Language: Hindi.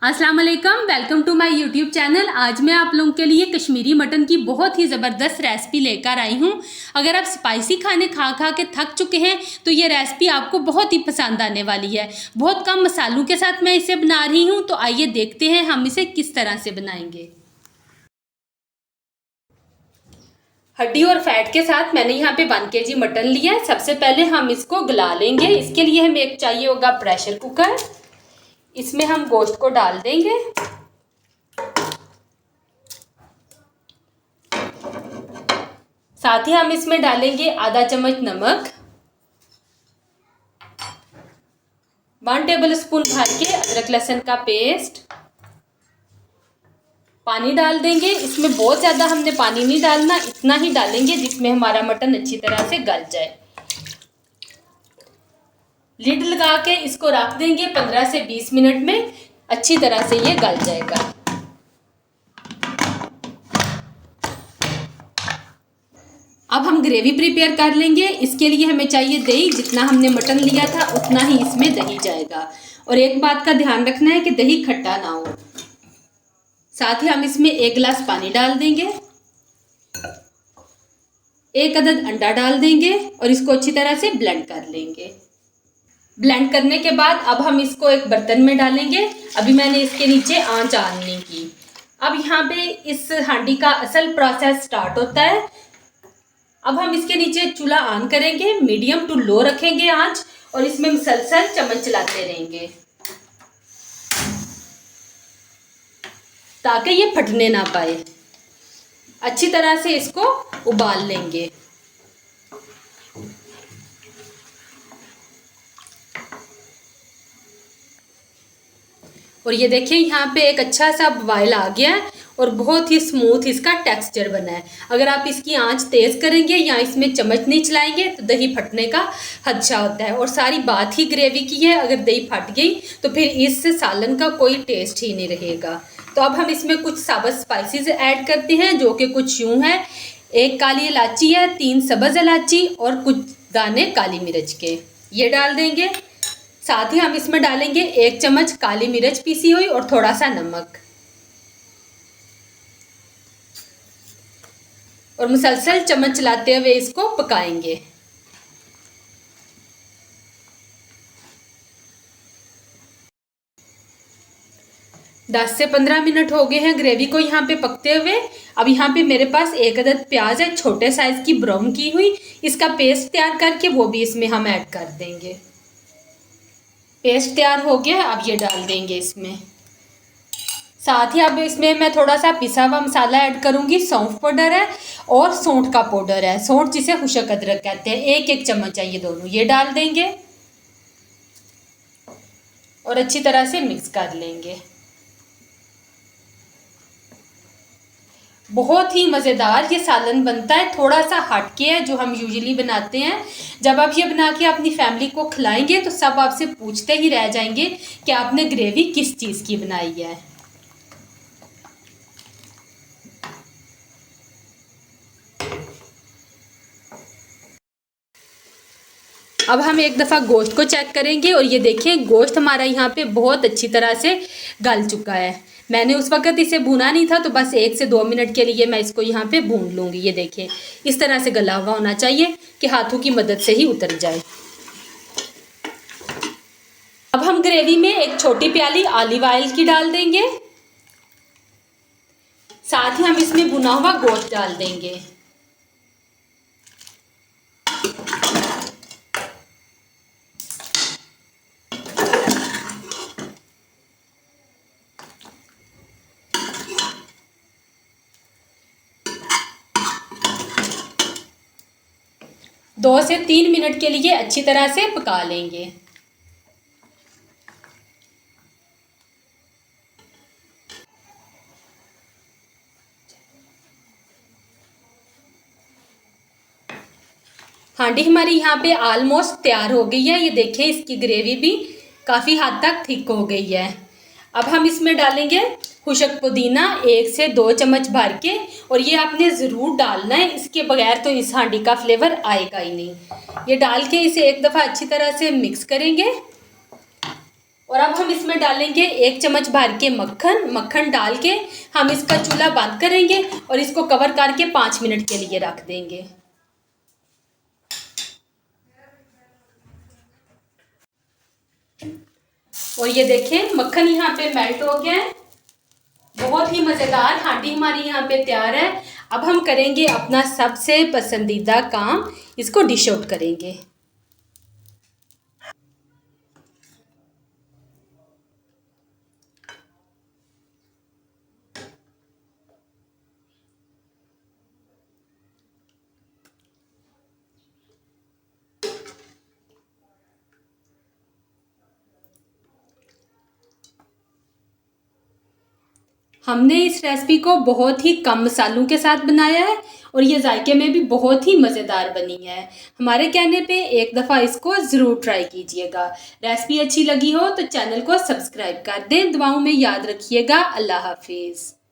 अस्सलाम वालेकुम, welcome to my YouTube channel. आज मैं आप लोगों के लिए कश्मीरी मटन की बहुत ही ज़बरदस्त रेसिपी लेकर आई हूँ। अगर आप स्पाइसी खाने खा खा के थक चुके हैं तो ये रेसिपी आपको बहुत ही पसंद आने वाली है। बहुत कम मसालों के साथ मैं इसे बना रही हूँ, तो आइए देखते हैं हम इसे किस तरह से बनाएंगे। हड्डी और फैट के साथ मैंने यहाँ पे 1 kg मटन लिया है। सबसे पहले हम इसको गला लेंगे। इसके लिए हमें एक चाहिए होगा प्रेशर कुकर। इसमें हम गोश्त को डाल देंगे। साथ ही हम इसमें डालेंगे आधा चम्मच नमक, 1 टेबलस्पून भर के अदरक लहसुन का पेस्ट, पानी डाल देंगे। इसमें बहुत ज़्यादा हमने पानी नहीं डालना, इतना ही डालेंगे जिसमें हमारा मटन अच्छी तरह से गल जाए। लिड लगा के इसको रख देंगे 15 से 20 मिनट में, अच्छी तरह से ये गल जाएगा। अब हम ग्रेवी प्रिपेयर कर लेंगे। इसके लिए हमें चाहिए दही। जितना हमने मटन लिया था उतना ही इसमें दही जाएगा। और एक बात का ध्यान रखना है कि दही खट्टा ना हो। साथ ही हम इसमें 1 गिलास पानी डाल देंगे, 1 अदद अंडा डाल देंगे और इसको अच्छी तरह से ब्लेंड कर लेंगे। ब्लेंड करने के बाद अब हम इसको एक बर्तन में डालेंगे। अभी मैंने इसके नीचे आंच ऑन नहीं की। अब यहाँ पे इस हांडी का असल प्रोसेस स्टार्ट होता है। अब हम इसके नीचे चूल्हा ऑन करेंगे, मीडियम टू लो रखेंगे आंच, और इसमें मुसलसल चम्मच चलाते रहेंगे ताकि ये फटने ना पाए। अच्छी तरह से इसको उबाल लेंगे। और ये देखिए यहाँ पे एक अच्छा सा बॉयल आ गया है और बहुत ही स्मूथ इसका टेक्सचर बना है। अगर आप इसकी आंच तेज़ करेंगे या इसमें चम्मच नहीं चलाएंगे तो दही फटने का खदशा होता है। और सारी बात ही ग्रेवी की है। अगर दही फट गई तो फिर इस सालन का कोई टेस्ट ही नहीं रहेगा। तो अब हम इसमें कुछ साबुत स्पाइसेस ऐड करते हैं, जो कि कुछ यूँ है। 1 काली इलायची है, 3 सब्ज़ इलायची और कुछ दाने काली मिर्च के, ये डाल देंगे। साथ ही हम इसमें डालेंगे 1 चम्मच काली मिर्च पीसी हुई और थोड़ा सा नमक, और मुसलसल चम्मच चलाते हुए इसको पकाएंगे। दस से 15 मिनट हो गए हैं ग्रेवी को यहाँ पे पकते हुए। अब यहाँ पे मेरे पास 1 अदद प्याज है, छोटे साइज की ब्राउन की हुई। इसका पेस्ट तैयार करके वो भी इसमें हम ऐड कर देंगे। पेस्ट तैयार हो गया, अब ये डाल देंगे इसमें। साथ ही अब इसमें मैं थोड़ा सा पिसा हुआ मसाला ऐड करूंगी। सौंफ पाउडर है और सौंठ का पाउडर है, सौंठ जिसे खुशक अदरक कहते हैं, 1-1 चम्मच है ये दोनों, ये डाल देंगे और अच्छी तरह से मिक्स कर लेंगे। बहुत ही मज़ेदार ये सालन बनता है। थोड़ा सा हटके है जो हम यूजुअली बनाते हैं। जब आप ये बना के अपनी फैमिली को खिलाएंगे तो सब आपसे पूछते ही रह जाएंगे कि आपने ग्रेवी किस चीज़ की बनाई है। अब हम एक दफ़ा गोश्त को चेक करेंगे और ये देखें गोश्त हमारा यहाँ पे बहुत अच्छी तरह से गल चुका है। मैंने उस वक़्त इसे भुना नहीं था, तो बस 1 से 2 मिनट के लिए मैं इसको यहाँ पे भून लूँगी। ये देखें इस तरह से गला हुआ होना चाहिए कि हाथों की मदद से ही उतर जाए। अब हम ग्रेवी में 1 छोटी प्याली ऑलिव ऑयल की डाल देंगे। साथ ही हम इसमें भुना हुआ गोश्त डाल देंगे। दो से 3 मिनट के लिए अच्छी तरह से पका लेंगे। हांडी हमारी यहाँ पे ऑलमोस्ट तैयार हो गई है। ये देखिए इसकी ग्रेवी भी काफ़ी हद तक थिक हो गई है। अब हम इसमें डालेंगे खुशक पुदीना 1 से 2 चम्मच भर के, और ये आपने ज़रूर डालना है, इसके बगैर तो इस हांडी का फ्लेवर आएगा ही नहीं। ये डाल के इसे एक दफ़ा अच्छी तरह से मिक्स करेंगे और अब हम इसमें डालेंगे 1 चम्मच भर के मक्खन डाल के हम इसका चूल्हा बंद करेंगे और इसको कवर करके 5 मिनट के लिए रख देंगे। और ये देखें मक्खन यहाँ पे मेल्ट हो गया है, बहुत ही मज़ेदार हांडी हमारी यहाँ पे तैयार है। अब हम करेंगे अपना सबसे पसंदीदा काम, इसको डिश आउट करेंगे। हमने इस रेसिपी को बहुत ही कम मसालों के साथ बनाया है और ये जायके में भी बहुत ही मज़ेदार बनी है। हमारे कहने पे एक दफ़ा इसको ज़रूर ट्राई कीजिएगा। रेसिपी अच्छी लगी हो तो चैनल को सब्सक्राइब कर दें। दुआओं में याद रखिएगा। अल्लाह हाफिज़।